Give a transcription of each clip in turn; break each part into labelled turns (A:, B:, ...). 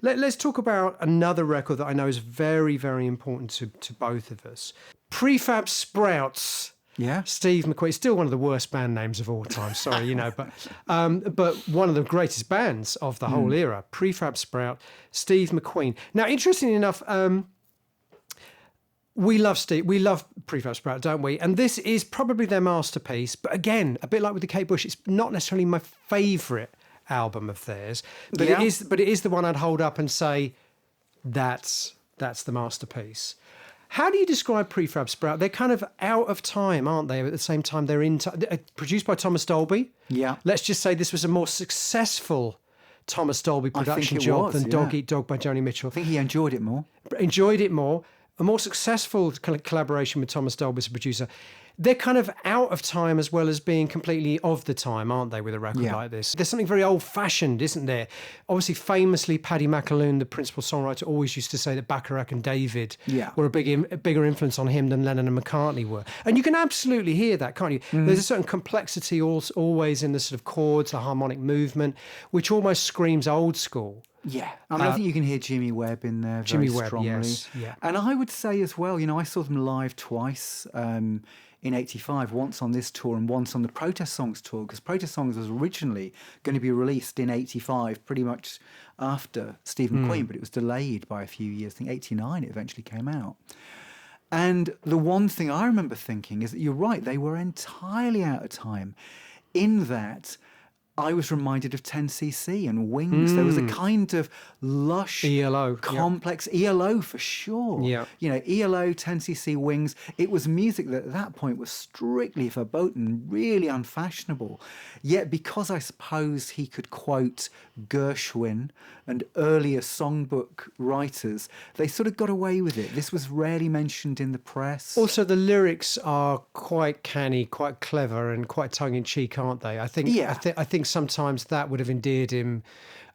A: Let's talk about another record that I know is very, very important to both of us. Prefab Sprouts.
B: Yeah.
A: Steve McQueen, still one of the worst band names of all time, sorry, but one of the greatest bands of the whole era. Prefab Sprout, Steve McQueen. Now, interestingly enough, we love Prefab Sprout, don't we? And this is probably their masterpiece. But again, a bit like with the Kate Bush, it's not necessarily my favourite album of theirs, but
B: Yeah.
A: it is the one I'd hold up and say that's the masterpiece. How do you describe Prefab Sprout? They're kind of out of time, aren't they? At the same time, they're produced by Thomas Dolby.
B: Yeah.
A: Let's just say this was a more successful Thomas Dolby production job than Dog Eat Dog by Joni Mitchell.
B: I think he enjoyed it more.
A: A more successful kind of collaboration with Thomas Dolby as a producer. They're kind of out of time as well as being completely of the time, aren't they, with a record like this? There's something very old-fashioned, isn't there? Obviously, famously, Paddy McAloon, the principal songwriter, always used to say that Bacharach and David were a bigger influence on him than Lennon and McCartney were. And you can absolutely hear that, can't you? There's a certain complexity always in the sort of chords, the harmonic movement, which almost screams old school.
B: Yeah, I mean, I think you can hear Jimmy Webb in there very strongly.
A: Yes, yeah.
B: And I would say as well, I saw them live twice in '85, once on this tour and once on the Protest Songs tour, because Protest Songs was originally going to be released in '85, pretty much after Steve McQueen, but it was delayed by a few years. I think '89 it eventually came out. And the one thing I remember thinking is that you're right, they were entirely out of time in that I was reminded of 10cc and Wings. There was a kind of lush,
A: ELO,
B: complex ELO for sure.
A: Yeah.
B: ELO, 10cc, Wings. It was music that at that point was strictly verboten, really unfashionable. Yet because I suppose he could quote Gershwin and earlier songbook writers, they sort of got away with it. This was rarely mentioned in the press.
A: Also, the lyrics are quite canny, quite clever, and quite tongue-in-cheek, aren't they? I think sometimes that would have endeared him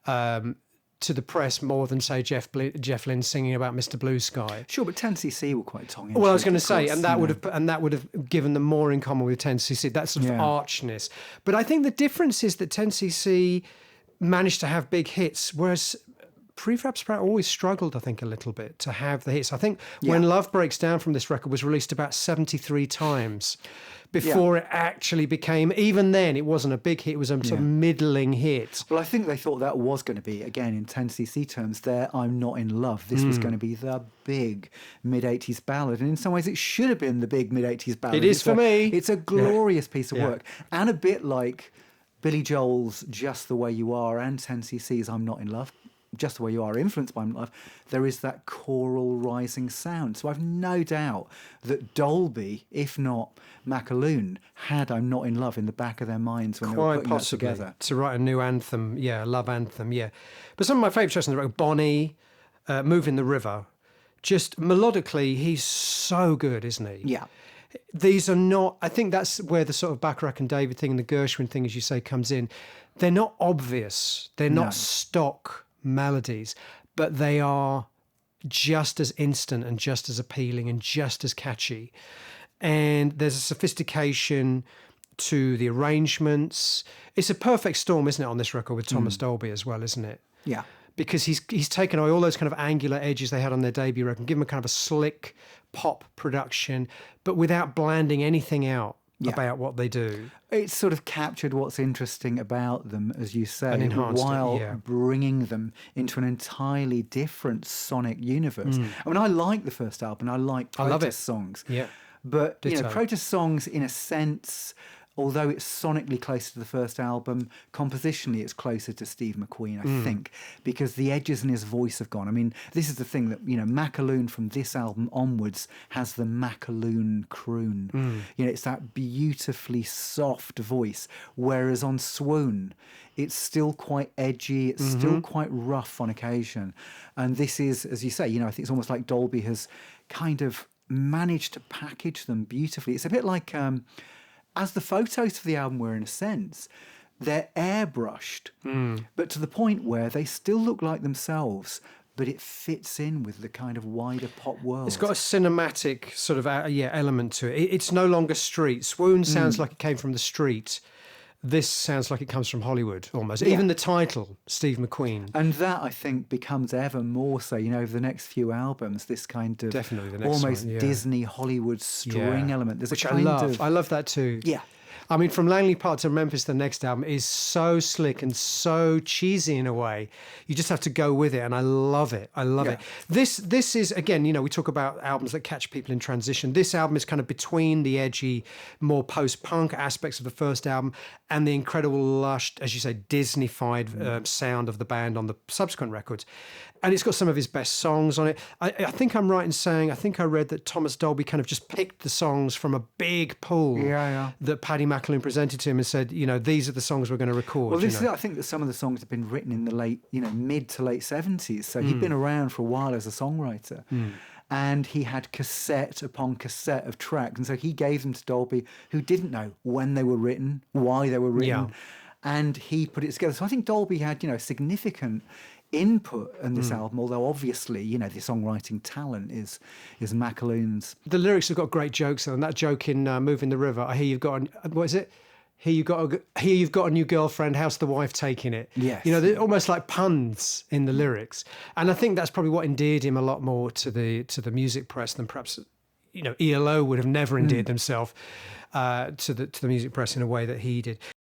A: to the press more than, say, Jeff Lynne singing about Mr. Blue Sky.
B: Sure, but 10cc were quite tongue-in-cheek.
A: Well, I was going to say, and that would have given them more in common with 10cc. That sort of archness. But I think the difference is that 10cc managed to have big hits, whereas Prefab Sprout always struggled, I think, a little bit to have the hits. I think When Love Breaks Down from this record was released about 73 times before it actually became, even then, it wasn't a big hit, it was a sort of middling hit.
B: Well, I think they thought that was going to be, again, in 10cc terms, their I'm Not in Love. This was going to be the big mid-80s ballad. And in some ways, it should have been the big mid-80s ballad.
A: It is for me.
B: It's a glorious piece of work. And a bit like Billy Joel's Just the Way You Are and 10cc's I'm Not in Love, Just the Way You Are, influenced by I'm Not in Love, there is that choral rising sound. So I've no doubt that Dolby, if not McAloon, had I'm Not in Love in the back of their minds when they were putting that together.
A: To write a new anthem, love anthem, But some of my favourite tracks on the record, Bonny, Moving the River, just melodically, he's so good, isn't he?
B: Yeah.
A: These are not, I think that's where the sort of Bacharach and David thing and the Gershwin thing, as you say, comes in. They're not obvious. They're not stock melodies, but they are just as instant and just as appealing and just as catchy. And there's a sophistication to the arrangements. It's a perfect storm, isn't it, on this record with Thomas Dolby as well, isn't it?
B: Yeah.
A: Because he's taken away all those kind of angular edges they had on their debut record and given them a kind of a slick pop production, but without blanding anything out about what they do.
B: It's sort of captured what's interesting about them, as you say,
A: And enhanced
B: while
A: it,
B: bringing them into an entirely different sonic universe. I mean, I like the first album. I like Protest Songs.
A: Yeah.
B: But,
A: Ditto.
B: Protest Songs, in a sense, although it's sonically closer to the first album, compositionally it's closer to Steve McQueen, I think, because the edges in his voice have gone. I mean, this is the thing that, McAloon from this album onwards has the McAloon croon. It's that beautifully soft voice, whereas on Swoon, it's still quite edgy, it's still quite rough on occasion. And this is, as you say, I think it's almost like Dolby has kind of managed to package them beautifully. It's a bit like... as the photos for the album were, in a sense, they're airbrushed, but to the point where they still look like themselves, but it fits in with the kind of wider pop world.
A: It's got a cinematic sort of element to it. It's no longer street. Swoon sounds like it came from the street. this sounds like it comes from Hollywood almost. Even the title, Steve McQueen.
B: And that, I think, becomes ever more so, over the next few albums, this kind of
A: Definitely the next
B: almost
A: one, yeah.
B: Disney Hollywood string element. There's
A: Which
B: a
A: I
B: kind
A: love.
B: of...
A: I love that too.
B: Yeah.
A: I mean, From Langley Park to Memphis, the next album is so slick and so cheesy in a way. You just have to go with it, and I love it. I love it. This is, again, we talk about albums that catch people in transition. This album is kind of between the edgy, more post-punk aspects of the first album and the incredible lush, as you say, Disney-fied sound of the band on the subsequent records. And it's got some of his best songs on it. I think I'm right in saying, I think I read that Thomas Dolby kind of just picked the songs from a big pool that Paddy McAloon presented to him and said, these are the songs we're going to record.
B: Well, I think that some of the songs have been written in the late, mid to late 70s. So he'd been around for a while as a songwriter. And he had cassette upon cassette of tracks. And so he gave them to Dolby, who didn't know when they were written, why they were written. Yeah. And he put it together. So I think Dolby had, significant input in this album, although obviously, the songwriting talent is McAloon's. The
A: lyrics have got great jokes, and that joke in Moving the River, I hear you've got, what is it? Here you've got a new girlfriend, how's the wife taking it?
B: Yes.
A: They're almost like puns in the lyrics. And I think that's probably what endeared him a lot more to the music press than perhaps, ELO would have never endeared themselves to the music press in a way that he did.